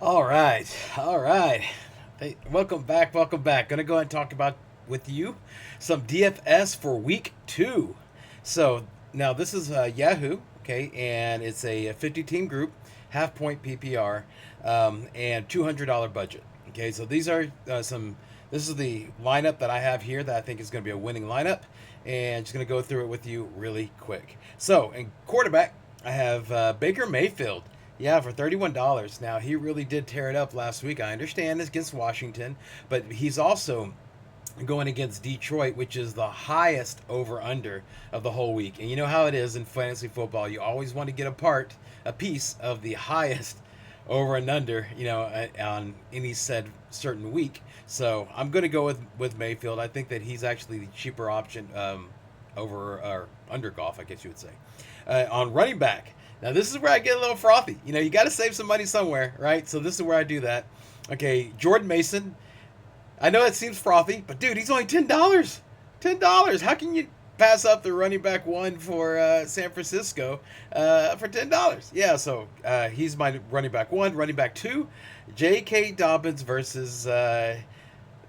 All right, all right. Hey, welcome back, welcome back. Gonna go ahead and talk about with you some DFS for week 2. So now this is Yahoo, okay, and it's a 50 team group, half point PPR, and $200 budget. Okay, so these are some. This is the lineup that I have here that I think is going to be a winning lineup, and just going to go through it with you really quick. So in quarterback, I have Baker Mayfield. Yeah, for $31. Now, he really did tear it up last week. I understand it's against Washington, but he's also going against Detroit, which is the highest over under of the whole week. And you know how it is in fantasy football. You always want to get a piece of the highest over and under, on any said certain week. So I'm going to go with Mayfield. I think that he's actually the cheaper option over or under golf, I guess you would say. On running back, now this is where I get a little frothy. You got to save some money somewhere, right? So this is where I do that. Okay, Jordan Mason. I know it seems frothy, but dude, he's only $10. $10. How can you pass up the running back one for San Francisco for $10? Yeah, so he's my running back one. Running back two, J.K. Dobbins versus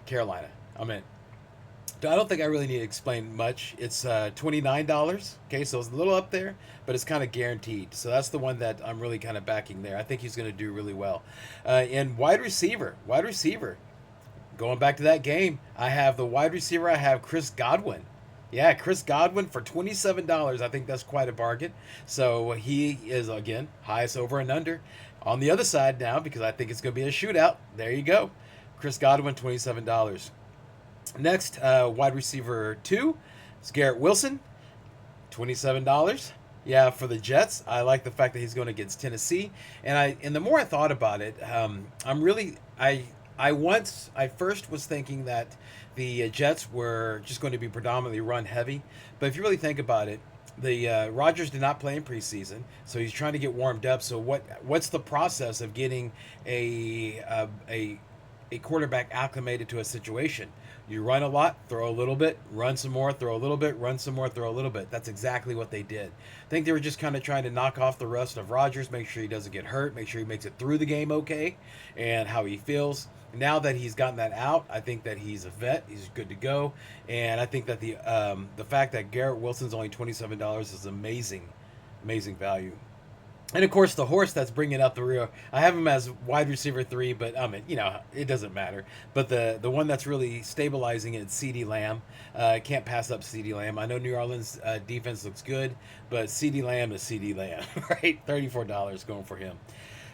Carolina. I'm in. I don't think I really need to explain much. It's $29. Okay, so it's a little up there, but it's kind of guaranteed. So that's the one that I'm really kind of backing there. I think he's going to do really well. And wide receiver. Going back to that game, I have the wide receiver. I have Chris Godwin. Yeah, Chris Godwin for $27. I think that's quite a bargain. So he is, again, highest over and under. On the other side now, because I think it's going to be a shootout, there you go. Chris Godwin, $27. Next, wide receiver 2 is Garrett Wilson, $27. Yeah, for the Jets, I like the fact that he's going against Tennessee. And the more I thought about it, I first was thinking that the Jets were just going to be predominantly run heavy, but if you really think about it, the Rodgers did not play in preseason, so he's trying to get warmed up. So what's the process of getting a quarterback acclimated to a situation? You run a lot, throw a little bit, run some more, throw a little bit, run some more, throw a little bit. That's exactly what they did. I think they were just kind of trying to knock off the rust of Rodgers, make sure he doesn't get hurt, make sure he makes it through the game okay, and how he feels. Now that he's gotten that out, I think that he's a vet. He's good to go, and I think that the fact that Garrett Wilson's only $27 is amazing, amazing value. And of course, the horse that's bringing up the rear, I have him as wide receiver 3, but it doesn't matter. But the one that's really stabilizing it, CeeDee Lamb. Can't pass up CeeDee Lamb. I know New Orleans defense looks good, but CeeDee Lamb is CeeDee Lamb, right? $34 going for him.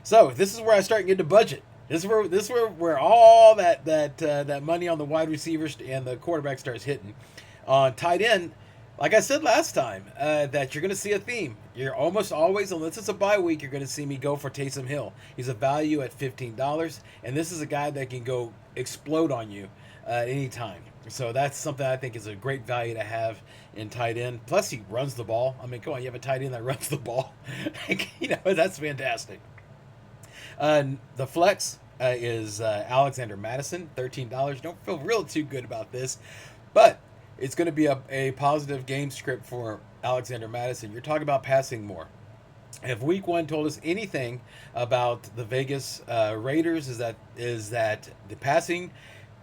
So this is where I start getting to budget. This is where all that money on the wide receivers and the quarterback starts hitting. On tight end, like I said last time, that you're going to see a theme. You're almost always, unless it's a bye week, you're going to see me go for Taysom Hill. He's a value at $15, and this is a guy that can go explode on you at any time. So that's something I think is a great value to have in tight end. Plus, he runs the ball. I mean, come on, you have a tight end that runs the ball. That's fantastic. The flex is Alexander Madison, $13. Don't feel real too good about this, but it's going to be a positive game script for Alexander Madison. You're talking about passing more. If Week 1 told us anything about the Vegas Raiders, is that the passing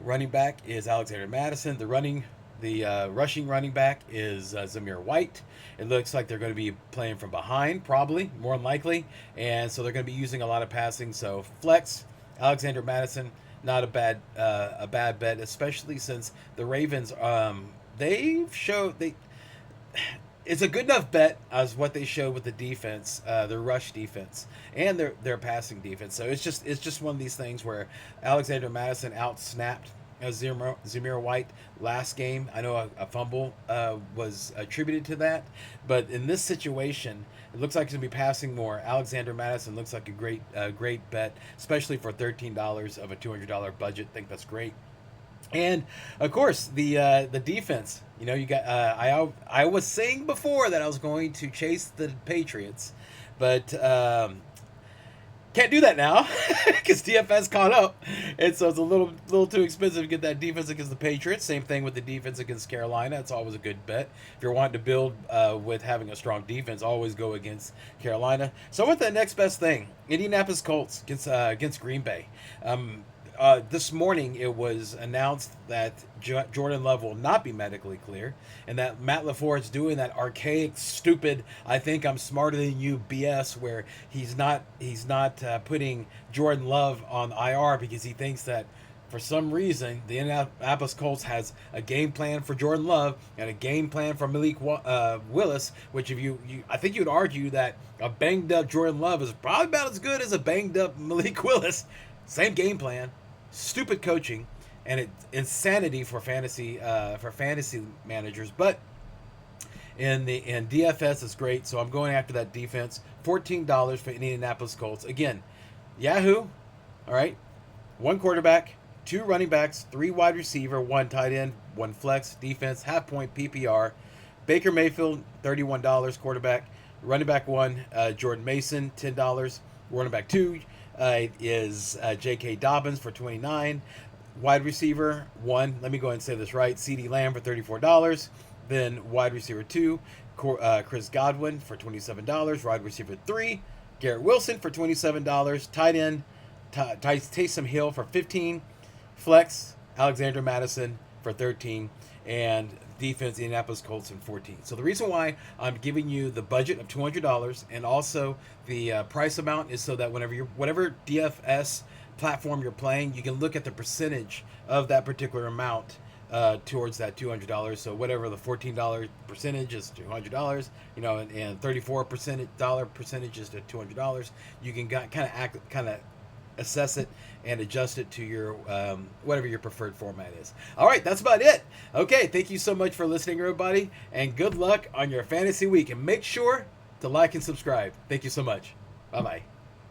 running back is Alexander Madison. The rushing running back is Zamir White. It looks like they're going to be playing from behind, probably, more than likely. And so they're going to be using a lot of passing. So flex, Alexander Madison, not a bad bet, especially since the Ravens, it's a good enough bet as what they showed with the defense, their rush defense, and their passing defense. So it's just one of these things where Alexander Madison outsnapped Zamir White last game. I know a fumble was attributed to that, but in this situation, it looks like he's gonna be passing more. Alexander Madison looks like a great bet, especially for $13 of a $200 budget. I think that's great. And of course, the defense. You got. I was saying before that I was going to chase the Patriots, but Can't do that now because DFS caught up, and so it's a little too expensive to get that defense against the Patriots. Same thing with the defense against Carolina. It's always a good bet if you're wanting to build with having a strong defense. Always go against Carolina. So I went the next best thing: Indianapolis Colts against Green Bay. This morning it was announced that Jordan Love will not be medically clear, and that Matt LaFleur is doing that archaic, stupid "I think I'm smarter than you" BS, where he's not putting Jordan Love on IR because he thinks that for some reason the Indianapolis Colts has a game plan for Jordan Love and a game plan for Malik Willis. Which, if you I think you'd argue that a banged up Jordan Love is probably about as good as a banged up Malik Willis. Same game plan. Stupid coaching, and it's insanity for fantasy managers. But in DFS, it's great. So I'm going after that defense. $14 for Indianapolis Colts. Again, Yahoo. All right, 1 quarterback, 2 running backs, 3 wide receiver, 1 tight end, 1 flex. Defense, half point PPR. Baker Mayfield, $31 quarterback. Running back 1, Jordan Mason, $10. Running back 2. Is J.K. Dobbins for $29. Wide receiver 1, let me go ahead and say this right, CeeDee Lamb for $34. Then wide receiver 2, Chris Godwin for $27. Wide receiver 3, Garrett Wilson for $27. Tight end, Taysom Hill for $15. Flex, Alexander Madison for $13. And defense, Indianapolis Colts in $14. So the reason why I'm giving you the budget of $200 and also the price amount is so that whatever DFS platform you're playing, you can look at the percentage of that particular amount towards that $200. So whatever the $14 percentage is $200, and $34 percentage is to $200. You can kind of assess it and adjust it to your whatever your preferred format is. All right, that's about it. Okay, thank you so much for listening, everybody, and good luck on your fantasy week. And make sure to like and subscribe. Thank you so much. Bye-bye.